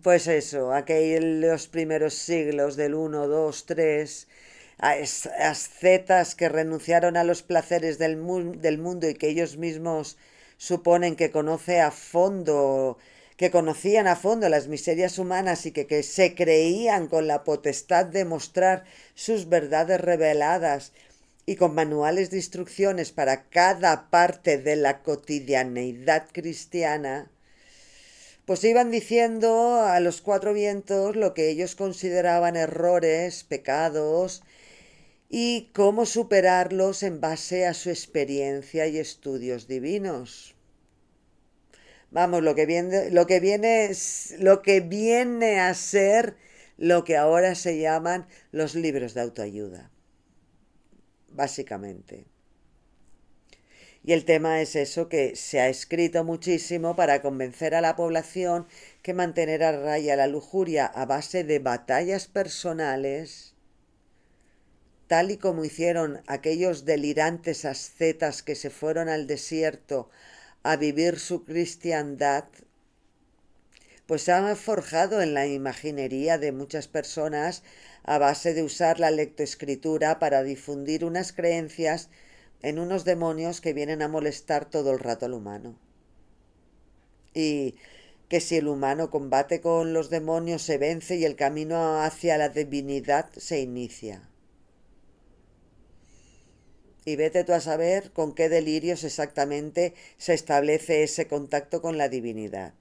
Pues eso, aquellos primeros siglos del uno, 2, 3, ascetas que renunciaron a los placeres del mundo y que ellos mismos suponen que que conocían a fondo las miserias humanas y que se creían con la potestad de mostrar sus verdades reveladas y con manuales de instrucciones para cada parte de la cotidianeidad cristiana, pues iban diciendo a los cuatro vientos lo que ellos consideraban errores, pecados y cómo superarlos en base a su experiencia y estudios divinos. Vamos, lo que viene a ser lo que ahora se llaman los libros de autoayuda, básicamente. Y el tema es eso, que se ha escrito muchísimo para convencer a la población que mantener a raya la lujuria a base de batallas personales, tal y como hicieron aquellos delirantes ascetas que se fueron al desierto a vivir su cristiandad, pues se ha forjado en la imaginería de muchas personas a base de usar la lectoescritura para difundir unas creencias en unos demonios que vienen a molestar todo el rato al humano. Y que si el humano combate con los demonios se vence y el camino hacia la divinidad se inicia. Y vete tú a saber con qué delirios exactamente se establece ese contacto con la divinidad.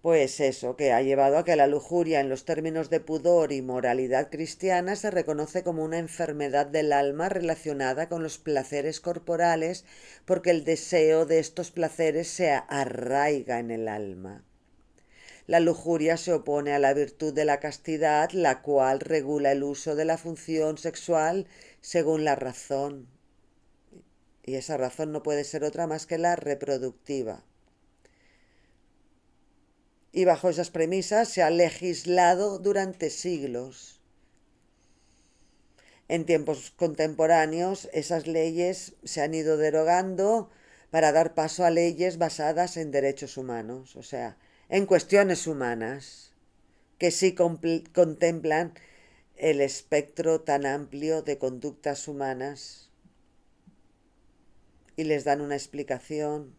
Pues eso, que ha llevado a que la lujuria en los términos de pudor y moralidad cristiana se reconoce como una enfermedad del alma relacionada con los placeres corporales, porque el deseo de estos placeres se arraiga en el alma. La lujuria se opone a la virtud de la castidad, la cual regula el uso de la función sexual según la razón. Y esa razón no puede ser otra más que la reproductiva. Y bajo esas premisas se ha legislado durante siglos. En tiempos contemporáneos esas leyes se han ido derogando para dar paso a leyes basadas en derechos humanos, o sea, en cuestiones humanas, que sí contemplan el espectro tan amplio de conductas humanas y les dan una explicación.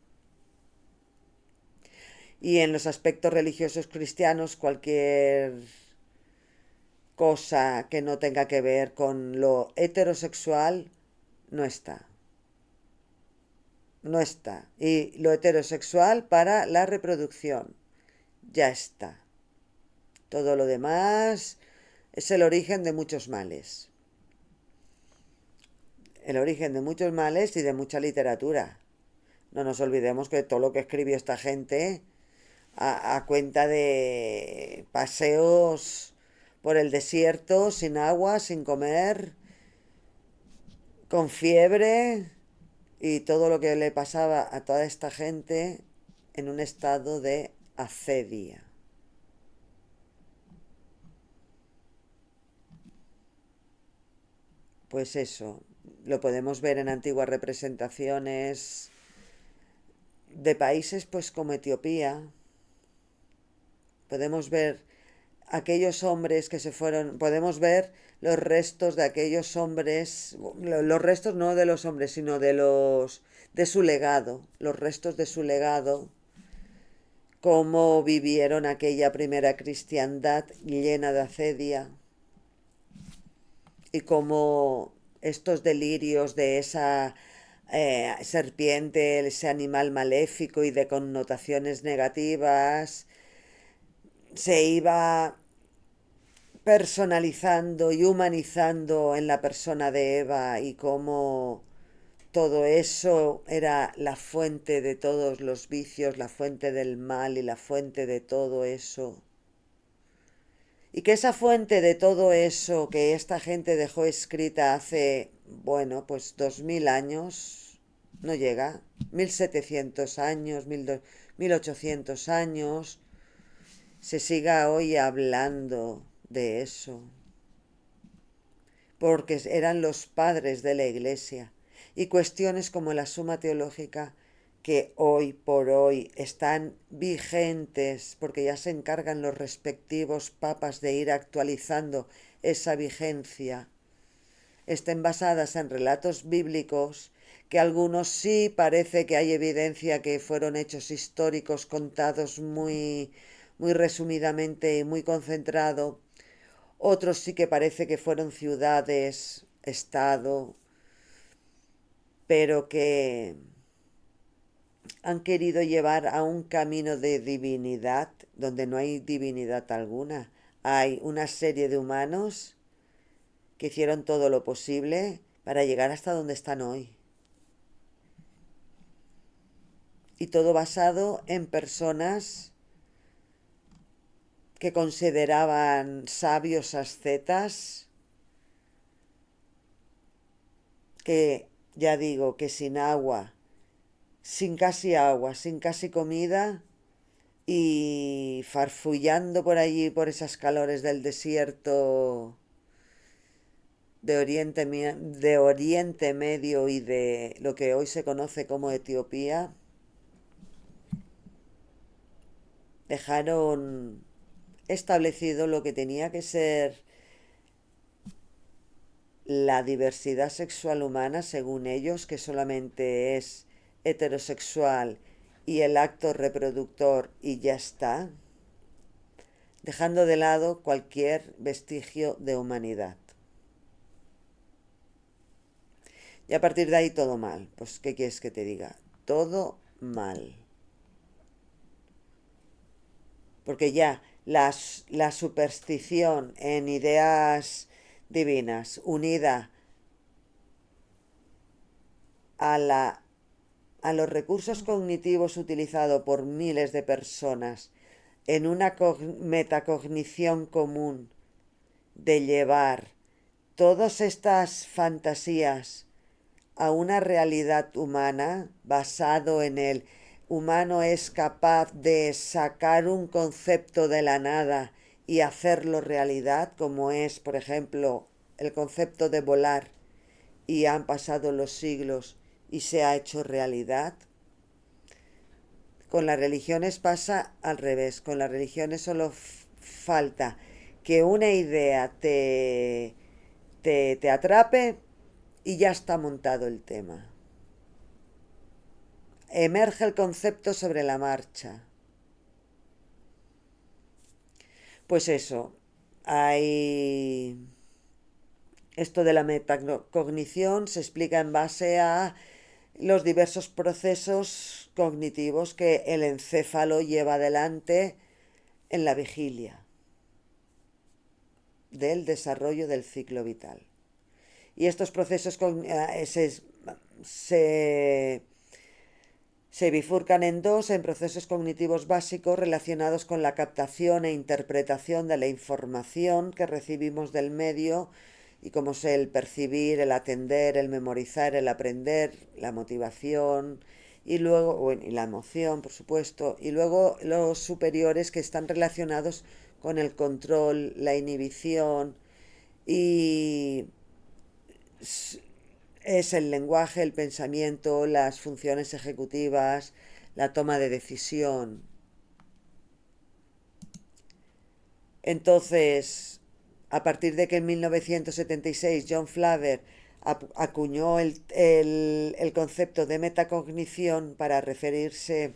Y en los aspectos religiosos cristianos, cualquier cosa que no tenga que ver con lo heterosexual no está. No está. Y lo heterosexual para la reproducción ya está. Todo lo demás es el origen de muchos males. El origen de muchos males y de mucha literatura. No nos olvidemos que todo lo que escribió esta gente a cuenta de paseos por el desierto, sin agua, sin comer, con fiebre y todo lo que le pasaba a toda esta gente en un estado de acedia. Pues eso, lo podemos ver en antiguas representaciones de países pues como Etiopía. Podemos ver aquellos hombres que se fueron, podemos ver los restos de aquellos hombres, los restos no de los hombres, sino de su legado, los restos de su legado, cómo vivieron aquella primera cristiandad llena de acedia y cómo estos delirios de esa serpiente, ese animal maléfico y de connotaciones negativas, se iba personalizando y humanizando en la persona de Eva y cómo todo eso era la fuente de todos los vicios, la fuente del mal y la fuente de todo eso. Y que esa fuente de todo eso que esta gente dejó escrita hace, bueno, pues 2000 años, no llega, 1700 años, 1800 años, se siga hoy hablando de eso, porque eran los padres de la Iglesia, y cuestiones como la Suma Teológica que hoy por hoy están vigentes, porque ya se encargan los respectivos papas de ir actualizando esa vigencia, estén basadas en relatos bíblicos, que algunos sí parece que hay evidencia que fueron hechos históricos contados muy resumidamente y muy concentrado. Otros sí que parece que fueron ciudades, estado, pero que han querido llevar a un camino de divinidad donde no hay divinidad alguna. Hay una serie de humanos que hicieron todo lo posible para llegar hasta donde están hoy. Y todo basado en personas que consideraban sabios ascetas, que ya digo que sin agua, sin casi comida y farfullando por allí por esas calores del desierto de Oriente Medio y de lo que hoy se conoce como Etiopía, dejaron establecido lo que tenía que ser la diversidad sexual humana, según ellos, que solamente es heterosexual y el acto reproductor y ya está, dejando de lado cualquier vestigio de humanidad. Y a partir de ahí todo mal. Pues, ¿qué quieres que te diga? Todo mal. Porque ya la superstición en ideas divinas unida a a los recursos cognitivos utilizados por miles de personas en una metacognición común de llevar todas estas fantasías a una realidad humana basado en el humano es capaz de sacar un concepto de la nada y hacerlo realidad, como es, por ejemplo, el concepto de volar, y han pasado los siglos y se ha hecho realidad. Con las religiones pasa al revés. Con las religiones solo falta que una idea te atrape y ya está montado el tema. Emerge el concepto sobre la marcha. Pues eso, hay... Esto de la metacognición se explica en base a los diversos procesos cognitivos que el encéfalo lleva adelante en la vigilia del desarrollo del ciclo vital. Y estos procesos se, se bifurcan en dos, en procesos cognitivos básicos relacionados con la captación e interpretación de la información que recibimos del medio y como es el percibir, el atender, el memorizar, el aprender, la motivación y luego, bueno, y la emoción, por supuesto, y luego los superiores que están relacionados con el control, la inhibición y es el lenguaje, el pensamiento, las funciones ejecutivas, la toma de decisión. Entonces, a partir de que en 1976 John Flaver acuñó el concepto de metacognición para referirse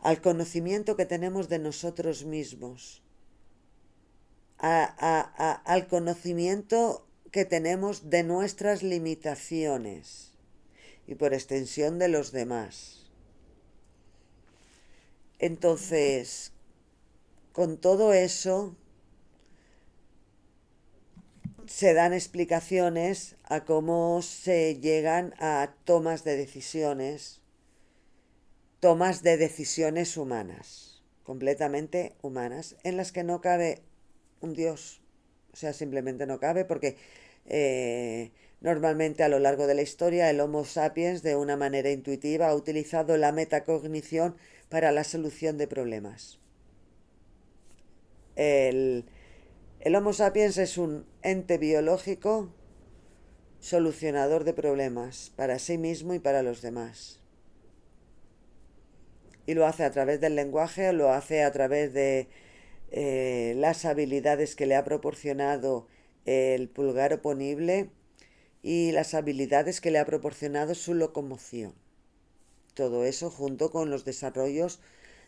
al conocimiento que tenemos de nosotros mismos, al conocimiento que tenemos de nuestras limitaciones y por extensión de los demás. Entonces, con todo eso, se dan explicaciones a cómo se llegan a tomas de decisiones humanas, completamente humanas, en las que no cabe un Dios. O sea, simplemente no cabe porque normalmente a lo largo de la historia el Homo sapiens de una manera intuitiva ha utilizado la metacognición para la solución de problemas. El, el Homo sapiens es un ente biológico solucionador de problemas para sí mismo y para los demás. Y lo hace a través del lenguaje, lo hace a través de las habilidades que le ha proporcionado el pulgar oponible y las habilidades que le ha proporcionado su locomoción. Todo eso junto con los desarrollos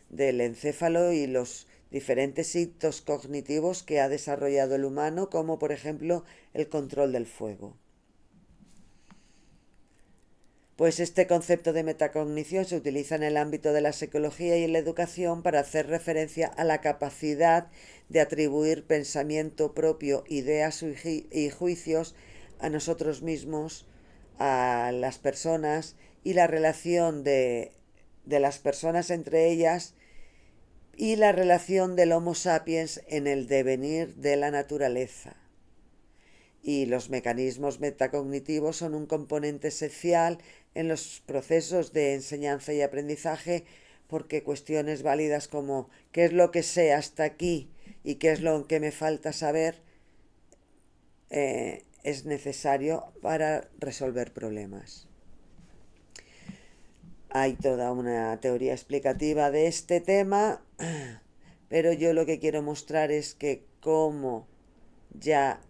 del encéfalo y los diferentes hitos cognitivos que ha desarrollado el humano, como por ejemplo el control del fuego. Pues este concepto de metacognición se utiliza en el ámbito de la psicología y la educación para hacer referencia a la capacidad de atribuir pensamiento propio, ideas y juicios a nosotros mismos, a las personas y la relación de las personas entre ellas y la relación del Homo sapiens en el devenir de la naturaleza. Y los mecanismos metacognitivos son un componente esencial en los procesos de enseñanza y aprendizaje porque cuestiones válidas como qué es lo que sé hasta aquí y qué es lo que me falta saber es necesario para resolver problemas. Hay toda una teoría explicativa de este tema, pero yo lo que quiero mostrar es que como ya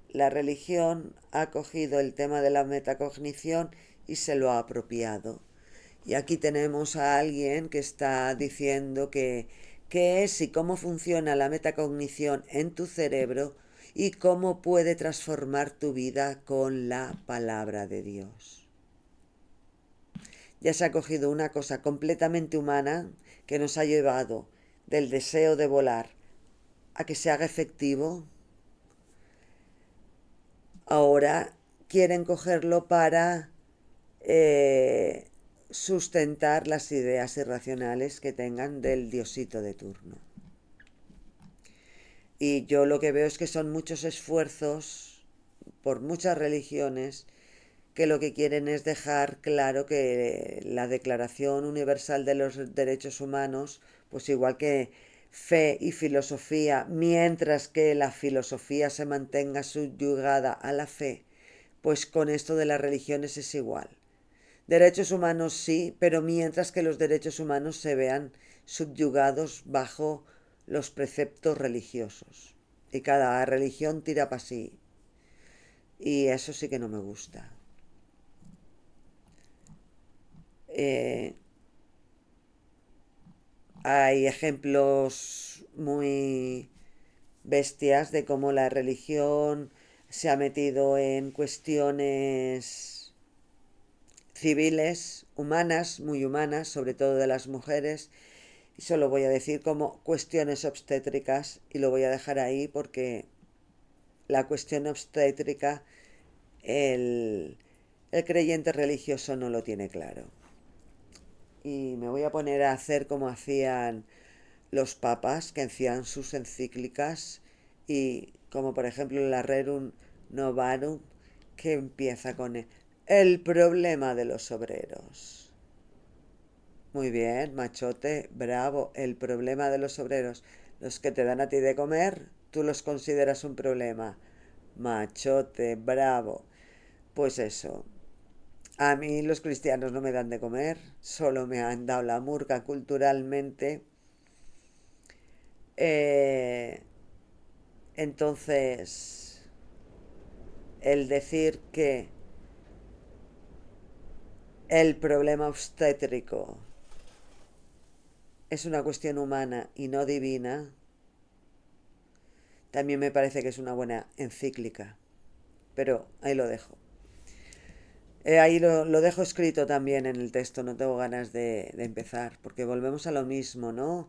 la religión ha cogido el tema de la metacognición y se lo ha apropiado. Y aquí tenemos a alguien que está diciendo que qué es y cómo funciona la metacognición en tu cerebro y cómo puede transformar tu vida con la palabra de Dios. Ya se ha cogido una cosa completamente humana que nos ha llevado del deseo de volar a que se haga efectivo. Ahora quieren cogerlo para sustentar las ideas irracionales que tengan del diosito de turno. Y yo lo que veo es que son muchos esfuerzos por muchas religiones que lo que quieren es dejar claro que la Declaración Universal de los Derechos Humanos, pues igual que fe y filosofía, mientras que la filosofía se mantenga subyugada a la fe, pues con esto de las religiones es igual. Derechos humanos sí, pero mientras que los derechos humanos se vean subyugados bajo los preceptos religiosos. Y cada religión tira para sí. Y eso sí que no me gusta. Eh, Hay ejemplos muy bestias de cómo la religión se ha metido en cuestiones civiles, humanas, muy humanas, sobre todo de las mujeres, y solo voy a decir como cuestiones obstétricas y lo voy a dejar ahí porque la cuestión obstétrica el, el creyente religioso no lo tiene claro. Y me voy a poner a hacer como hacían los papas, que hacían sus encíclicas, y como por ejemplo la Rerum Novarum, que empieza con el problema de los obreros. Muy bien, machote, bravo, el problema de los obreros. Los que te dan a ti de comer, tú los consideras un problema. Machote, bravo. Pues eso. A mí los cristianos no me dan de comer, solo me han dado la murga culturalmente. Eh, entonces, el decir que el problema obstétrico es una cuestión humana y no divina, también me parece que es una buena encíclica. Pero ahí lo dejo. Ahí lo dejo escrito también en el texto, no tengo ganas de empezar, porque volvemos a lo mismo, ¿no?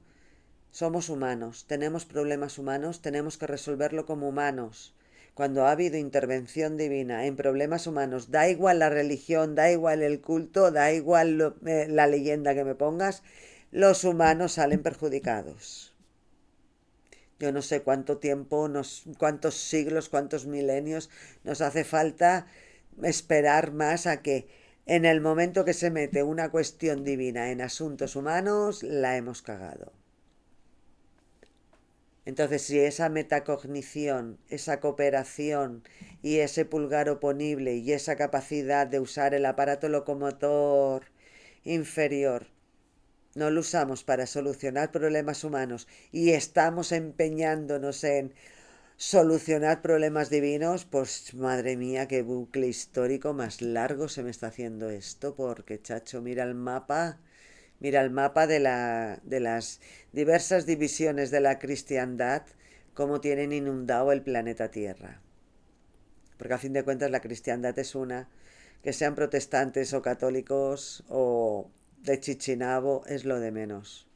Somos humanos, tenemos problemas humanos, tenemos que resolverlo como humanos. Cuando ha habido intervención divina en problemas humanos, da igual la religión, da igual el culto, da igual la leyenda que me pongas, los humanos salen perjudicados. Yo no sé cuánto tiempo, cuántos siglos, cuántos milenios nos hace falta esperar más a que en el momento que se mete una cuestión divina en asuntos humanos, la hemos cagado. Entonces, si esa metacognición, esa cooperación y ese pulgar oponible y esa capacidad de usar el aparato locomotor inferior no lo usamos para solucionar problemas humanos y estamos empeñándonos en solucionar problemas divinos, pues madre mía, qué bucle histórico más largo se me está haciendo esto, porque chacho, mira el mapa de las diversas divisiones de la cristiandad, cómo tienen inundado el planeta Tierra. Porque a fin de cuentas la cristiandad es una, que sean protestantes o católicos o de Chichinabo es lo de menos.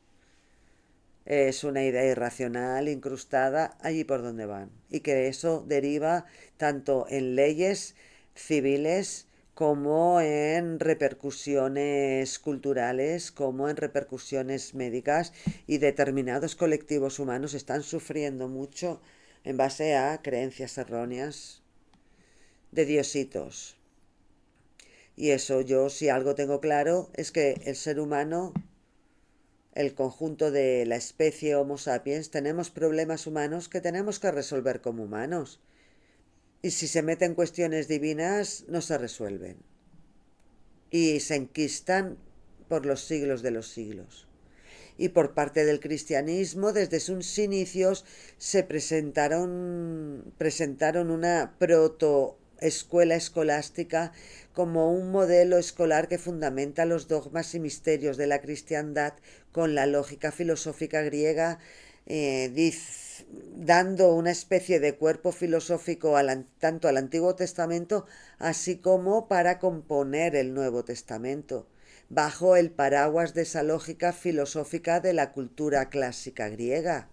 Es una idea irracional incrustada allí por donde van. Y que eso deriva tanto en leyes civiles como en repercusiones culturales, como en repercusiones médicas, y determinados colectivos humanos están sufriendo mucho en base a creencias erróneas de diositos. Y eso yo si algo tengo claro es que el ser humano, el conjunto de la especie Homo sapiens, tenemos problemas humanos que tenemos que resolver como humanos. Y si se meten cuestiones divinas, no se resuelven. Y se enquistan por los siglos de los siglos. Y por parte del cristianismo, desde sus inicios, presentaron una proto escuela escolástica como un modelo escolar que fundamenta los dogmas y misterios de la cristiandad con la lógica filosófica griega, dando una especie de cuerpo filosófico tanto al Antiguo Testamento así como para componer el Nuevo Testamento, bajo el paraguas de esa lógica filosófica de la cultura clásica griega.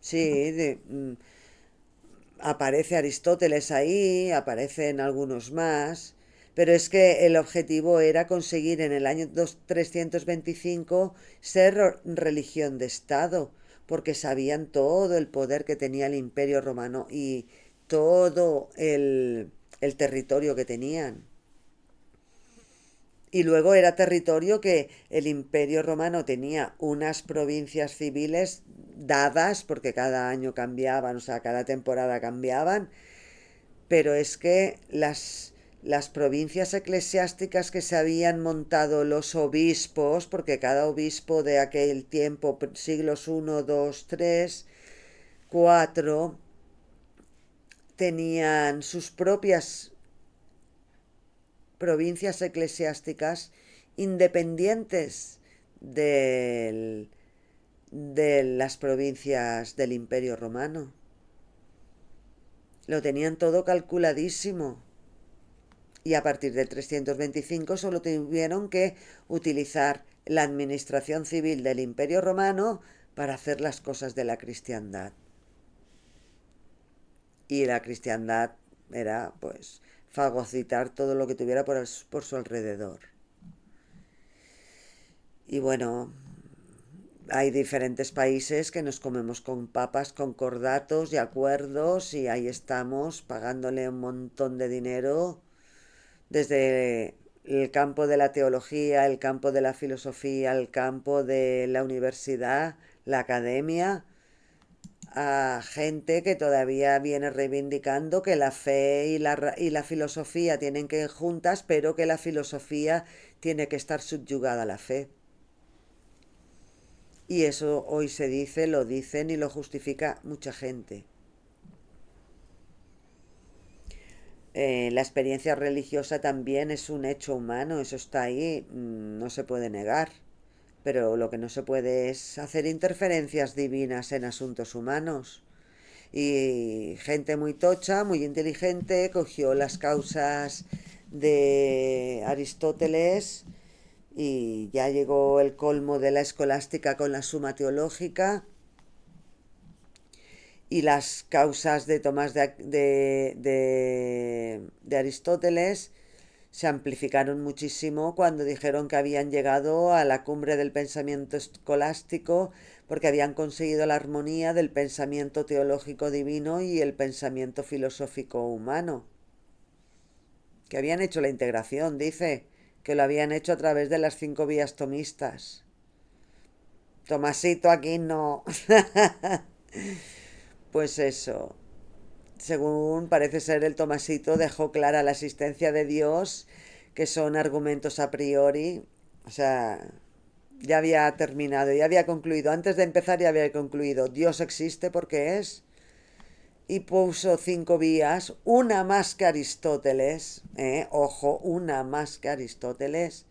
Sí, aparece Aristóteles ahí, aparecen algunos más, pero es que el objetivo era conseguir en el año 325 ser religión de Estado, porque sabían todo el poder que tenía el Imperio Romano y todo el territorio que tenían. Y luego era territorio que el Imperio Romano tenía unas provincias civiles dadas, porque cada año cambiaban, o sea, cada temporada cambiaban, pero es que las provincias eclesiásticas que se habían montado los obispos, porque cada obispo de aquel tiempo, siglos uno, 2, 3, 4, tenían sus propias provincias eclesiásticas independientes del, de las provincias del Imperio Romano. Lo tenían todo calculadísimo. Y a partir del 325 solo tuvieron que utilizar la administración civil del Imperio Romano para hacer las cosas de la cristiandad. Y la cristiandad era, pues, fagocitar todo lo que tuviera por su alrededor. Y bueno, hay diferentes países que nos comemos con papas, concordatos y acuerdos, y ahí estamos pagándole un montón de dinero desde el campo de la teología, el campo de la filosofía, el campo de la universidad, la academia, a gente que todavía viene reivindicando que la fe y la filosofía tienen que ir juntas, pero que la filosofía tiene que estar subyugada a la fe. Y eso hoy se dice, lo dicen y lo justifica mucha gente. La experiencia religiosa también es un hecho humano, eso está ahí, no se puede negar. Pero lo que no se puede es hacer interferencias divinas en asuntos humanos. Y gente muy tocha, muy inteligente, cogió las causas de Aristóteles y ya llegó el colmo de la escolástica con la Suma Teológica, y las causas de Tomás de Aristóteles se amplificaron muchísimo cuando dijeron que habían llegado a la cumbre del pensamiento escolástico porque habían conseguido la armonía del pensamiento teológico divino y el pensamiento filosófico humano. Que habían hecho la integración, dice, que lo habían hecho a través de las 5 vías tomistas. Tomasito aquí no. Pues eso. Según parece ser, el Tomasito dejó clara la existencia de Dios, que son argumentos a priori. O sea, ya había terminado, ya había concluido. Antes de empezar ya había concluido. Dios existe porque es. Y puso 5 vías, una más que Aristóteles. Ojo, una más que Aristóteles.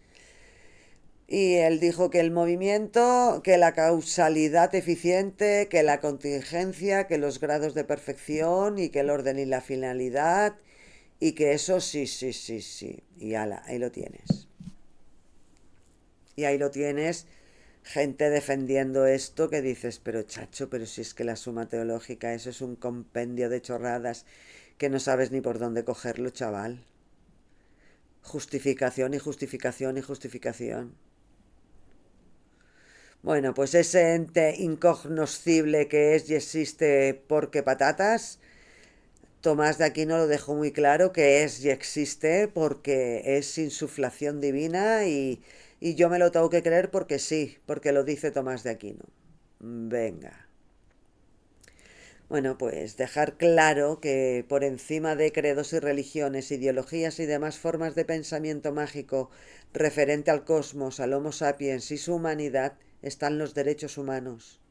Y él dijo que el movimiento, que la causalidad eficiente, que la contingencia, que los grados de perfección y que el orden y la finalidad, y que eso sí, sí, sí, sí. Y ala, ahí lo tienes. Y ahí lo tienes, gente defendiendo esto que dices, pero chacho, pero si es que la Suma Teológica, eso es un compendio de chorradas que no sabes ni por dónde cogerlo, chaval. Justificación y justificación y justificación. Bueno, pues ese ente incognoscible que es y existe porque patatas, Tomás de Aquino lo dejó muy claro que es y existe porque es insuflación divina, y yo me lo tengo que creer porque sí, porque lo dice Tomás de Aquino. Venga. Bueno, pues dejar claro que por encima de credos y religiones, ideologías y demás formas de pensamiento mágico referente al cosmos, al Homo sapiens y su humanidad, están los derechos humanos.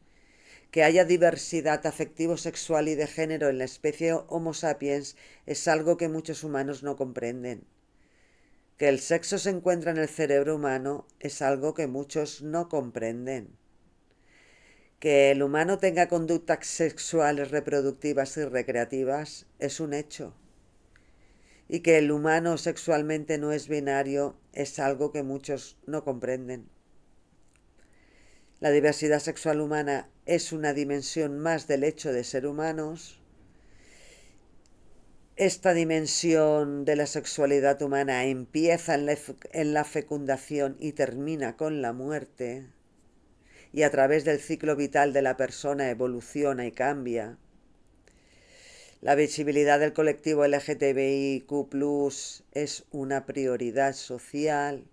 Que haya diversidad afectivo-sexual y de género en la especie Homo sapiens es algo que muchos humanos no comprenden. Que el sexo se encuentra en el cerebro humano es algo que muchos no comprenden. Que el humano tenga conductas sexuales, reproductivas y recreativas es un hecho. Y que el humano sexualmente no es binario es algo que muchos no comprenden. La diversidad sexual humana es una dimensión más del hecho de ser humanos. Esta dimensión de la sexualidad humana empieza en la fecundación y termina con la muerte, y a través del ciclo vital de la persona evoluciona y cambia. La visibilidad del colectivo LGTBIQ+ es una prioridad social.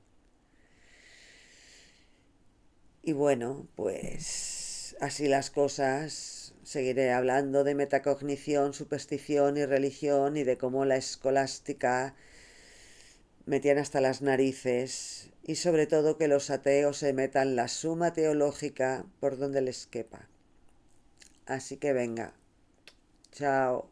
Y bueno, pues así las cosas. Seguiré hablando de metacognición, superstición y religión, y de cómo la escolástica me tiene hasta las narices y sobre todo que los ateos se metan la suma teológica por donde les quepa. Así que venga, chao.